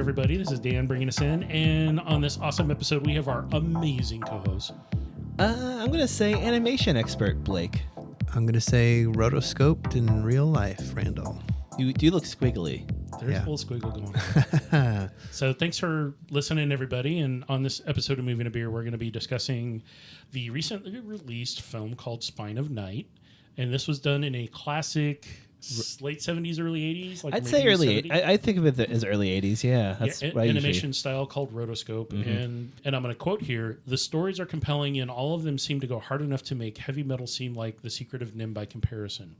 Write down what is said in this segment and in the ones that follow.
everybody. This is Dan bringing us in. And on this awesome episode, we have our amazing co-host. I'm going to say animation expert, Blake. I'm going to say rotoscoped in real life, Randall. You do look squiggly. There's a little squiggle going on. So thanks for listening, everybody. And on this episode of Moving a Beer, we're going to be discussing the recently released film called Spine of Night. And this was done in a classic late 70s, early 80s. Like I'd say early. I think of it as early 80s. Yeah, that's animation style called rotoscope. Mm-hmm. And I'm going to quote here: "The stories are compelling, and all of them seem to go hard enough to make heavy metal seem like the secret of Nim by comparison.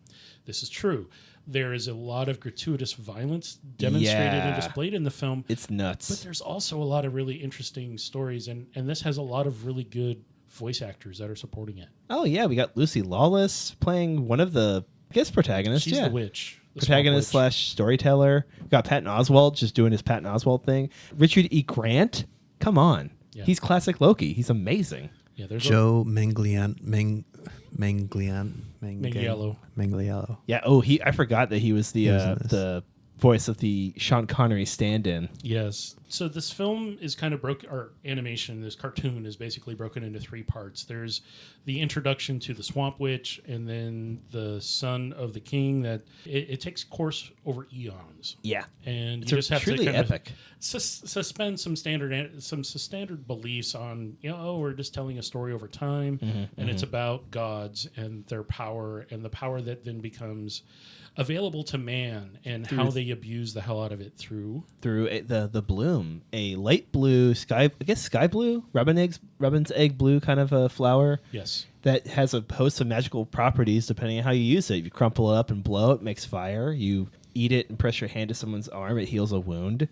This is true. There is a lot of gratuitous violence demonstrated and displayed in the film. It's nuts. But there's also a lot of really interesting stories, and this has a lot of really good voice actors that are supporting it. Oh yeah, we got Lucy Lawless playing one of the protagonists. She's the witch. Protagonist / storyteller. We got Patton Oswalt just doing his Patton Oswalt thing. Richard E. Grant, come on, he's classic Loki. He's amazing. Yeah, there's Joe Manganiello. Yeah. Oh, I forgot that he was the voice of the Sean Connery stand-in. Yes. So this film is kind of animation, this cartoon is basically broken into three parts. There's the introduction to the Swamp Witch, and then the son of the king. That it takes course over eons. Yeah. And it's you just have to kind epic. of suspend some standard beliefs on, we're just telling a story over time, and it's about gods and their power, and the power that then becomes available to man, and how they abuse the hell out of it through the bloom, a light blue sky blue, robin's egg blue kind of a flower. Yes, that has a host of magical properties depending on how you use it. If you crumple it up and blow it, makes fire. You eat it and press your hand to someone's arm, it heals a wound.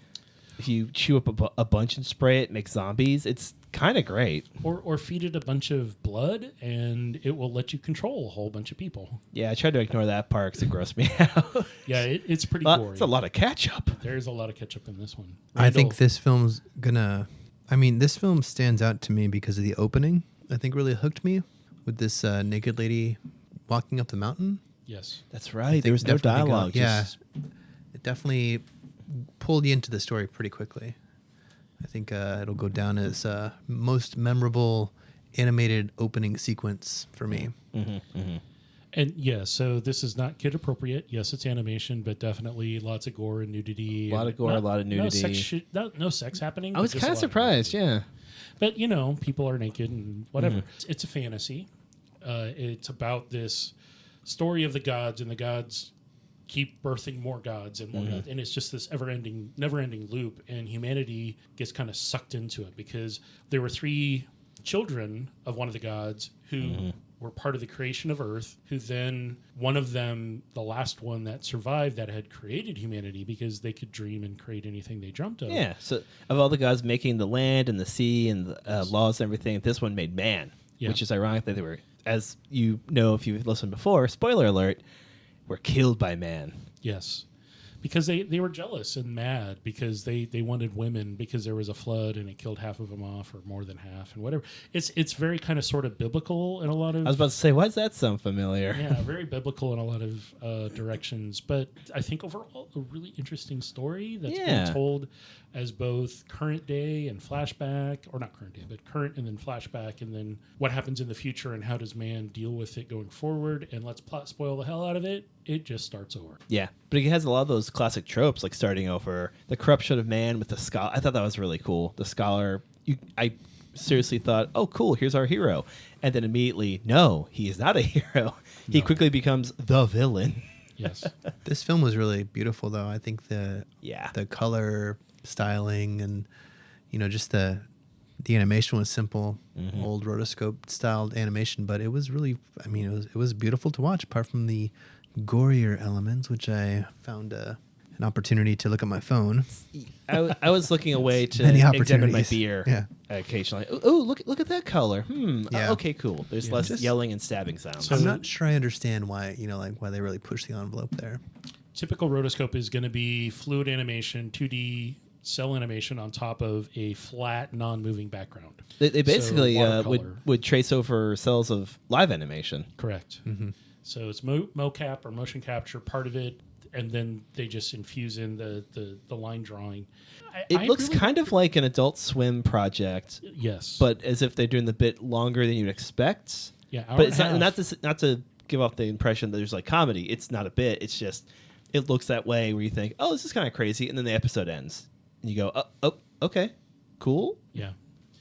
If you chew up a bunch and spray it, makes zombies. It's kind of great. Or feed it a bunch of blood, and it will let you control a whole bunch of people. Yeah, I tried to ignore that part because it grossed me out. Yeah, it's pretty gory. It's a lot of ketchup. There's a lot of ketchup in this one. I think this film's this film stands out to me because of the opening. I think really hooked me with this naked lady walking up the mountain. Yes. That's right. There was no dialogue. It definitely pulled you into the story pretty quickly. I think it'll go down as most memorable animated opening sequence for me. Mm-hmm, mm-hmm. And so this is not kid appropriate. Yes, it's animation, but definitely lots of gore and nudity. A lot of gore, a lot of nudity. No sex happening. I was kind of surprised, yeah. But, people are naked and whatever. Mm-hmm. It's a fantasy. It's about this story of the gods, and the gods keep birthing more gods and more gods, and it's just this never-ending loop, and humanity gets kind of sucked into it because there were 3 children of one of the gods who were part of the creation of Earth, who then one of them, the last one that survived, that had created humanity because they could dream and create anything they dreamt of. Yeah, so of all the gods making the land and the sea and the laws and everything, this one made man, which is ironic that they were, as you know if you've listened before, spoiler alert, were killed by man. Yes. Because they were jealous and mad because they wanted women because there was a flood and it killed half of them off, or more than half, and whatever. It's very kind of sort of biblical in a lot of... I was about to say, why does that sound familiar? Yeah, very biblical in a lot of directions. But I think overall a really interesting story that's been told as both current day and flashback, or not current day, but current and then flashback, and then what happens in the future and how does man deal with it going forward. And let's plot spoil the hell out of it. It just starts over. Yeah, but it has a lot of those classic tropes, like starting over, the corruption of man with the scholar. I thought that was really cool. The scholar, I seriously thought, oh, cool, here's our hero. And then immediately, no, he is not a hero. He quickly becomes the villain. Yes. This film was really beautiful, though. I think the color styling and, just the animation was simple, old rotoscope styled animation, but it was really, it was beautiful to watch, apart from the gorier elements, which I found an opportunity to look at my phone. I was looking away to examine my beer occasionally. Oh, look at that color. Okay, cool. There's less yelling and stabbing sounds. So I'm not sure I understand why, why they really push the envelope there. Typical rotoscope is going to be fluid animation, 2D cell animation on top of a flat, non-moving background. They basically would trace over cells of live animation. Correct. Mm-hmm. So it's mocap or motion capture, part of it. and then they just infuse in the line drawing. It looks kind of like an Adult Swim project. Yes. But as if they're doing the bit longer than you'd expect. Yeah, but it's not to give off the impression that there's like comedy. It's not a bit. It's just it looks that way where you think, oh, this is kind of crazy, and then the episode ends, and you go, oh, okay, cool. Yeah,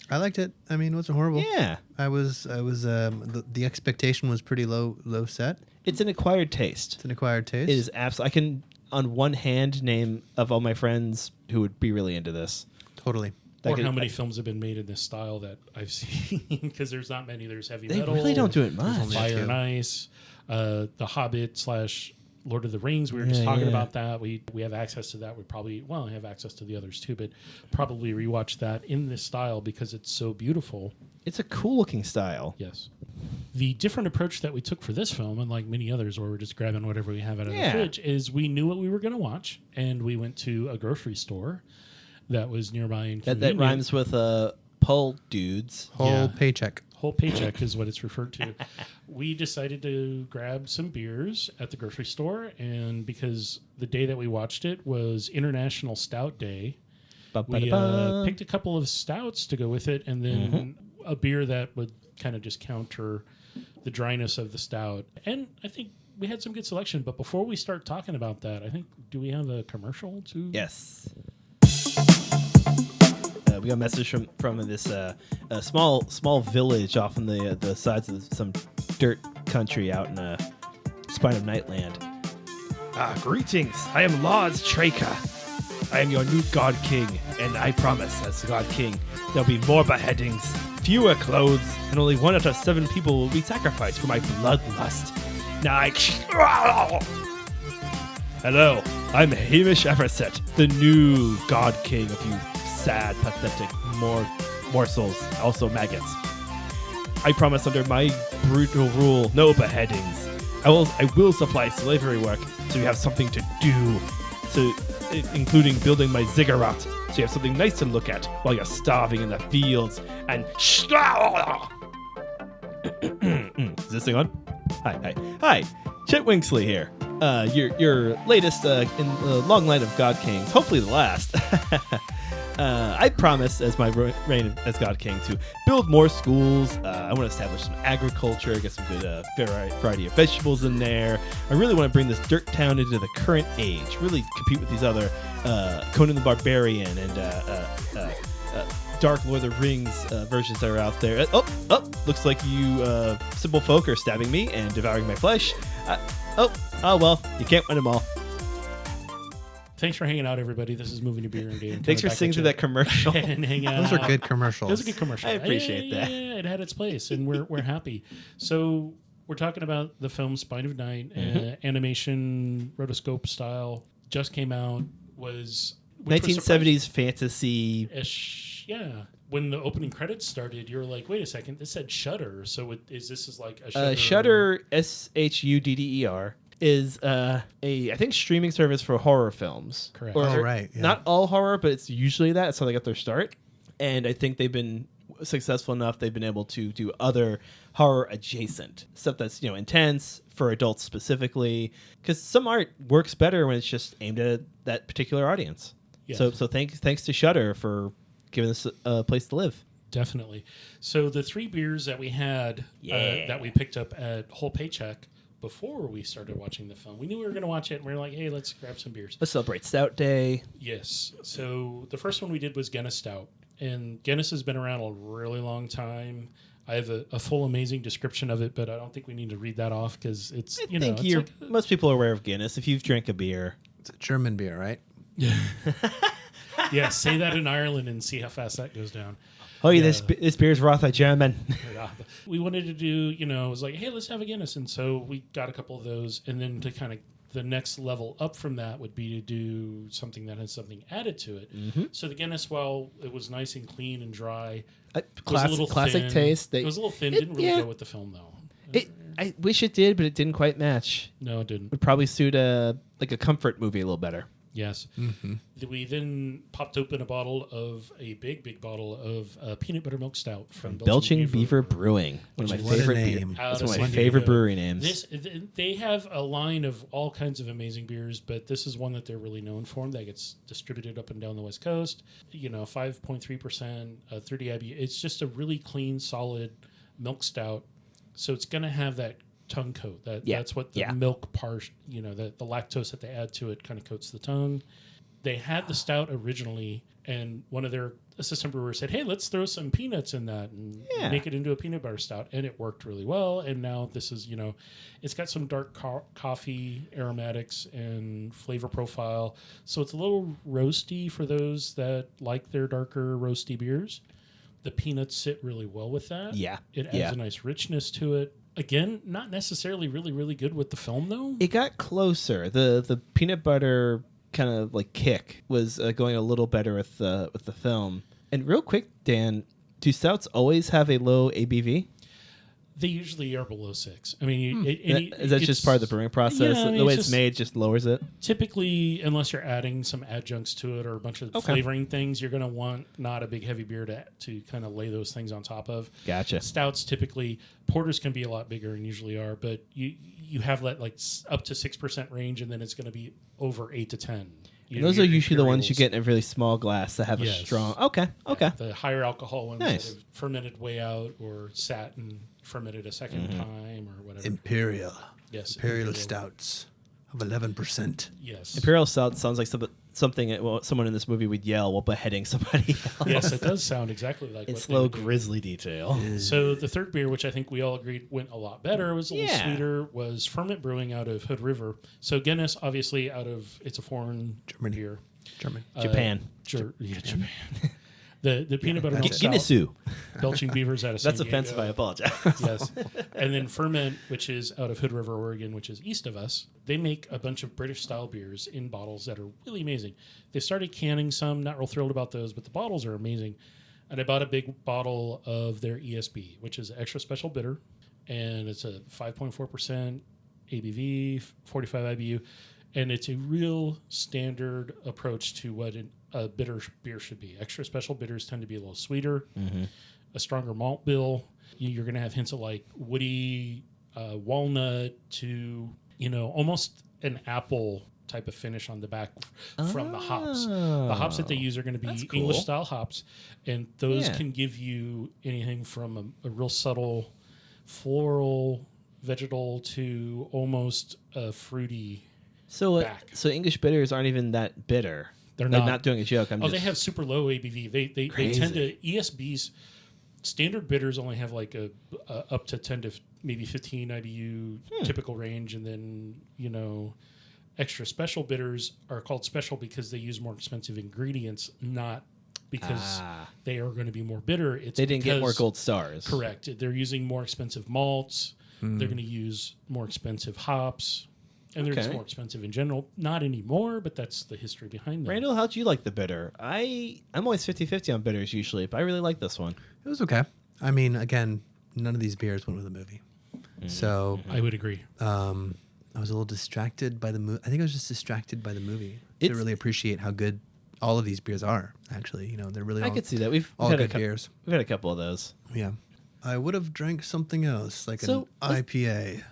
I liked it. I mean, it wasn't horrible. Yeah, the expectation was pretty low set. It's an acquired taste. It's an acquired taste. It is absolutely. I can on one hand name of all my friends who would be really into this. Totally. Or how many films have been made in this style that I've seen? Because there's not many. There's Heavy Metal. They really don't do it much. Fire and Ice, The Hobbit / Lord of the Rings. We were just talking about that. We have access to that. We probably have access to the others too, but probably rewatch that in this style because it's so beautiful. It's a cool looking style. Yes. The different approach that we took for this film, unlike many others where we're just grabbing whatever we have out of the fridge, is we knew what we were going to watch, and we went to a grocery store that was nearby and that rhymes with Pull Dudes. Whole paycheck. Whole paycheck is what it's referred to. We decided to grab some beers at the grocery store, and because the day that we watched it was International Stout Day, we picked a couple of stouts to go with it, and then a beer that would kind of just counter the dryness of the stout. And I think we had some good selection, but before we start talking about that, I think, do we have a commercial too? Yes. We got a message from this small village off on the sides of some dirt country out in spine of Nightland. Greetings. I am Lars Traker. I am your new God King, and I promise, as God King, there'll be more beheadings, fewer clothes, and only 1 out of 7 people will be sacrificed for my bloodlust. Now Hello, I'm Hamish Everset, the new God King of you sad, pathetic morsels, also maggots. I promise under my brutal rule, no beheadings. I will supply slavery work, so you have something to do. So, including building my ziggurat, so you have something nice to look at while you're starving in the fields. And is this thing on? Hi, Chet Winksley here. Your latest in the long line of God Kings, hopefully the last. I promise, as my reign as God King, to build more schools. I want to establish some agriculture, get some good variety of vegetables in there. I really want to bring this dirt town into the current age, really compete with these other Conan the Barbarian and Dark Lord of the Rings versions that are out there. Looks like you simple folk are stabbing me and devouring my flesh. Well, you can't win them all. Thanks for hanging out, everybody. This is Moving to Beer and Game. Thanks for singing through that commercial. And hang out. Those are good commercials. Those are good commercials. I appreciate that. Yeah, it had its place, and we're happy. So we're talking about the film Spine of Night, animation, rotoscope style. Just came out. Was 1970s fantasy. Yeah. When the opening credits started, you were like, "Wait a second! This said Shudder. So this is like a Shudder." Shudder, SHUDDER, is I think streaming service for horror films. Correct. Right. Yeah. Not all horror, but it's usually that. That's how they got their start. And I think they've been successful enough. They've been able to do other horror adjacent stuff that's intense for adults specifically. Because some art works better when it's just aimed at that particular audience. Yes. So thanks to Shudder for giving us a place to live. Definitely. So the 3 beers that we had that we picked up at Whole Paycheck before we started watching the film, we knew we were going to watch it, and we were like, hey, let's grab some beers. Let's celebrate Stout Day. Yes. So the first one we did was Guinness Stout. And Guinness has been around a really long time. I have a full amazing description of it, but I don't think we need to read that off because it's, I think most people are aware of Guinness. If you've drank a beer. It's a German beer, right? Yeah. Yeah, say that in Ireland and see how fast that goes down. Oh, yeah, this beer's Rotha German. We wanted to do, it was like, hey, let's have a Guinness. And so we got a couple of those. And then to kind of the next level up from that would be to do something that has something added to it. Mm-hmm. So the Guinness, while it was nice and clean and dry, was a little classic thin. taste. It was a little thin. Didn't really go with the film, though. I wish it did, but it didn't quite match. No, it didn't. Would probably suit a comfort movie a little better. Yes. We then popped open a big bottle of peanut butter milk stout from Belching Beaver Brewing. One of my favorite name. That's one of my favorite brewery names. They have a line of all kinds of amazing beers, but this is one that they're really known for. That gets distributed up and down the West Coast. 5.3%, 30 IBU. It's just a really clean, solid milk stout. So it's going to have that tongue coat. That's what the milk part, the lactose that they add to it kind of coats the tongue. They had the stout originally, and one of their assistant brewers said, hey, let's throw some peanuts in that and make it into a peanut butter stout. And it worked really well. And now this is, it's got some dark coffee aromatics and flavor profile. So it's a little roasty for those that like their darker roasty beers. The peanuts sit really well with that. Yeah. It adds a nice richness to it. Again, not necessarily really, really good with the film, though. It got closer. The peanut butter kind of like kick was going a little better with the film. And real quick, Dan, do stouts always have a low ABV? They usually are below 6. I mean, is that just part of the brewing process? Yeah, the way it's made just lowers it? Typically, unless you're adding some adjuncts to it or a bunch of flavoring things, you're going to want not a big heavy beer to kind of lay those things on top of. Gotcha. Stouts typically, porters can be a lot bigger and usually are, but you have that like up to 6% range, and then it's going to be over 8 to 10. Those are usually the ones you get in a really small glass that have a strong... Okay. The higher alcohol ones that have fermented way out or sat and fermented a second time or whatever. Imperial. Yes. Imperial stouts of 11%. Yes. Imperial stout sounds like something someone in this movie would yell while beheading somebody else. Yes, it does sound exactly like it's slow, grisly detail. So the third beer, which I think we all agreed went a lot better, was a little sweeter, was Ferment Brewing out of Hood River. So Guinness, obviously, it's a foreign beer. Japan. Japan. The peanut butter milk Guinness. Belching Beavers out of San Diego. That's offensive. I apologize. Yes. And then Ferment, which is out of Hood River, Oregon, which is east of us. They make a bunch of British-style beers in bottles that are really amazing. They started canning some. Not real thrilled about those, but the bottles are amazing. And I bought a big bottle of their ESB, which is extra special bitter. And it's a 5.4% ABV, 45 IBU. And it's a real standard approach to what a bitter beer should be. Extra special bitters tend to be a little sweeter, a stronger malt bill. You're going to have hints of like woody walnut to, almost an apple type of finish on the back from the hops. The hops that they use are going to be English style hops, and those can give you anything from a real subtle floral, vegetal to almost a fruity. So English bitters aren't even that bitter. They're not doing a joke. They have super low ABV. They tend to ESBs. Standard bitters only have like a up to 10 to maybe 15 IBU typical range, and then extra special bitters are called special because they use more expensive ingredients, not because they are going to be more bitter. They didn't get more gold stars. Correct. They're using more expensive malts. They're going to use more expensive hops. And they're just more expensive in general. Not anymore, but that's the history behind them. Randall, how'd you like the bitter? I'm always 50-50 on bitters usually, but I really like this one. It was okay. I mean, again, none of these beers went with the movie. So I would agree. I was a little distracted by the movie. I think I was just distracted by the movie to really appreciate how good all of these beers are, actually. They're really I could see that. We've all had good beers. We've had a couple of those. Yeah. I would have drank something else, like an IPA.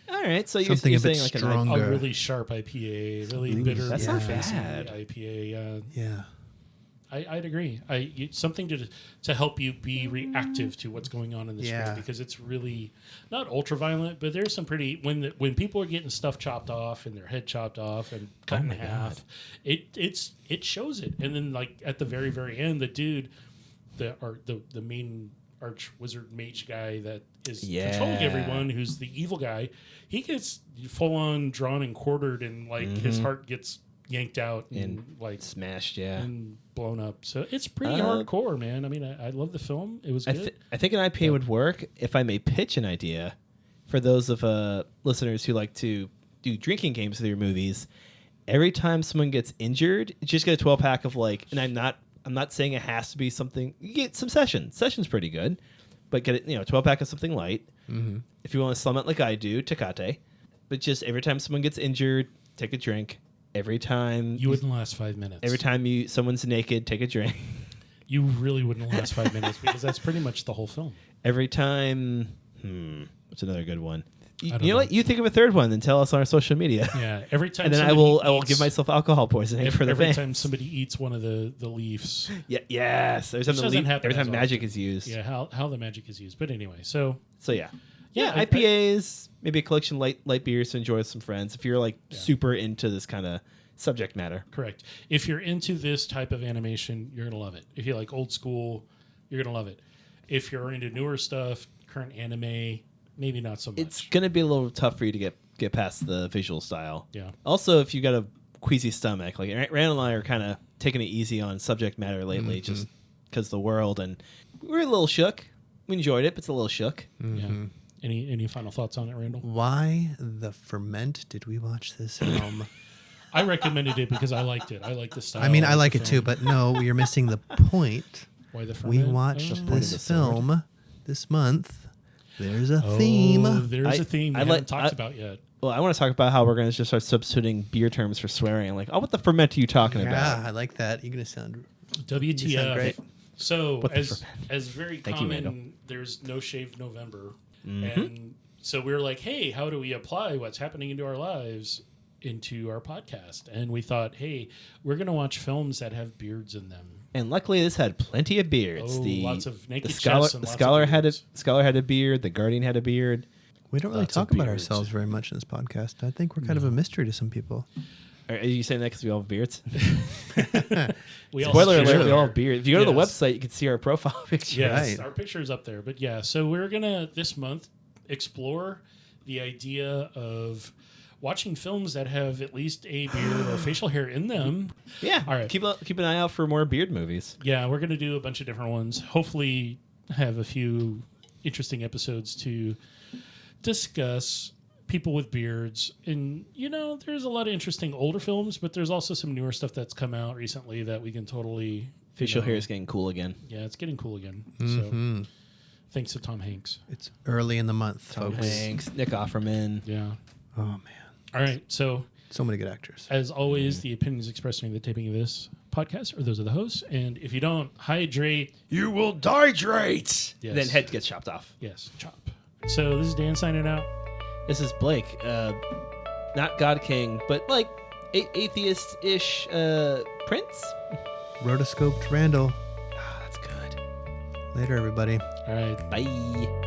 All right, so something you're a bit saying like stronger. A really sharp IPA, really bitter. That's not bad. IPA. Yeah. I'd agree. Something to help you be reactive to what's going on in this beer, because it's really not ultra violent, but there's some pretty when people are getting stuff chopped off and their head chopped off and cut in half, it shows it. And then like at the very, very end, the dude, the main arch wizard mage guy that is controlling everyone, who's the evil guy, he gets full on drawn and quartered, and like his heart gets yanked out and like smashed, and blown up. So it's pretty hardcore, man. I mean, I love the film. It was good. I think an IPA would work. If I may pitch an idea for those of listeners who like to do drinking games with your movies, every time someone gets injured, just get a 12-pack of like, and I'm not saying it has to be something. You get some sessions. Session's pretty good, but get it, 12-pack of something light. If you want to slum it like I do, Tecate. But just every time someone gets injured, take a drink, Every time You wouldn't last 5 minutes. Every time someone's naked, take a drink. You really wouldn't last 5 minutes because that's pretty much the whole film. Every time, what's another good one? You don't know know. what? You think of a third one, then tell us on our social media. Yeah, every time. And then I will give myself alcohol poisoning for the every fans. time somebody eats one of the leaves. Yeah, yes. Every time, doesn't happen every time as magic often. is used. Yeah, how the magic is used. But anyway, so Yeah, I- IPAs, maybe a collection of light beers to enjoy with some friends. If you're like super into this kind of subject matter. correct. If you're into this type of animation, you're gonna love it. If you like old school, you're gonna love it. If you're into newer stuff, current anime, maybe not so much. It's gonna be a little tough for you to get past the visual style. Yeah. Also, if you got a queasy stomach, like Randall and I are kind of taking it easy on subject matter lately, just because the world, and we're a little shook. We enjoyed it, but it's a little shook. Yeah. Any final thoughts on it, Randall? Why the ferment did we watch this film? I recommended it because I liked it. I like the style. I mean, I like the it too, film. but no, you're missing the point. Why the We ferment? watched Oh. this film this month. There's a theme. There's a theme we haven't talked about yet. Well, I want to talk about how we're going to just start substituting beer terms for swearing. I'm like, oh, what the ferment are you talking Yeah, about? I like that. You're gonna sound WTF. great. So What the as very Thank you, Randall. common, there's No Shave November, and so we were like, hey, how do we apply what's happening into our lives into our podcast? And we thought, hey, we're gonna watch films that have beards in them. And luckily, this had plenty of beards. Oh, lots of naked scholar, chests and the lots scholar of had a beards. scholar had a beard. The Guardian had a beard. We don't really Lots of talk about beards. ourselves very much in this podcast. I think we're kind of a mystery to some people. Are you saying that because we all have beards? We all Spoiler share- alert: we all have beards. If you go to the Yes. website, you can see our profile picture. Yes, Right. our picture is up there. But yeah, so we're gonna this month explore the idea of watching films that have at least a beard or facial hair in them. Yeah. All right. Keep an eye out for more beard movies. Yeah, we're gonna do a bunch of different ones. Hopefully, have a few interesting episodes to discuss people with beards. And there's a lot of interesting older films, but there's also some newer stuff that's come out recently that we can totally Facial hair is getting cool again. Yeah, it's getting cool again. So thanks to Tom Hanks. It's early in the month, Tom folks. Hanks, Nick Offerman. Yeah. Oh man, All right. So so many good actors. as always, the opinions expressed during the taping of this podcast are those of the hosts. And if you don't hydrate, You will dihydrate. Yes. Then head gets chopped off. yes, chop. So this is Dan signing out. This is Blake, not God King, but like atheist-ish prince. Rotoscoped Randall. Ah, that's good. Later, everybody. All right. Bye.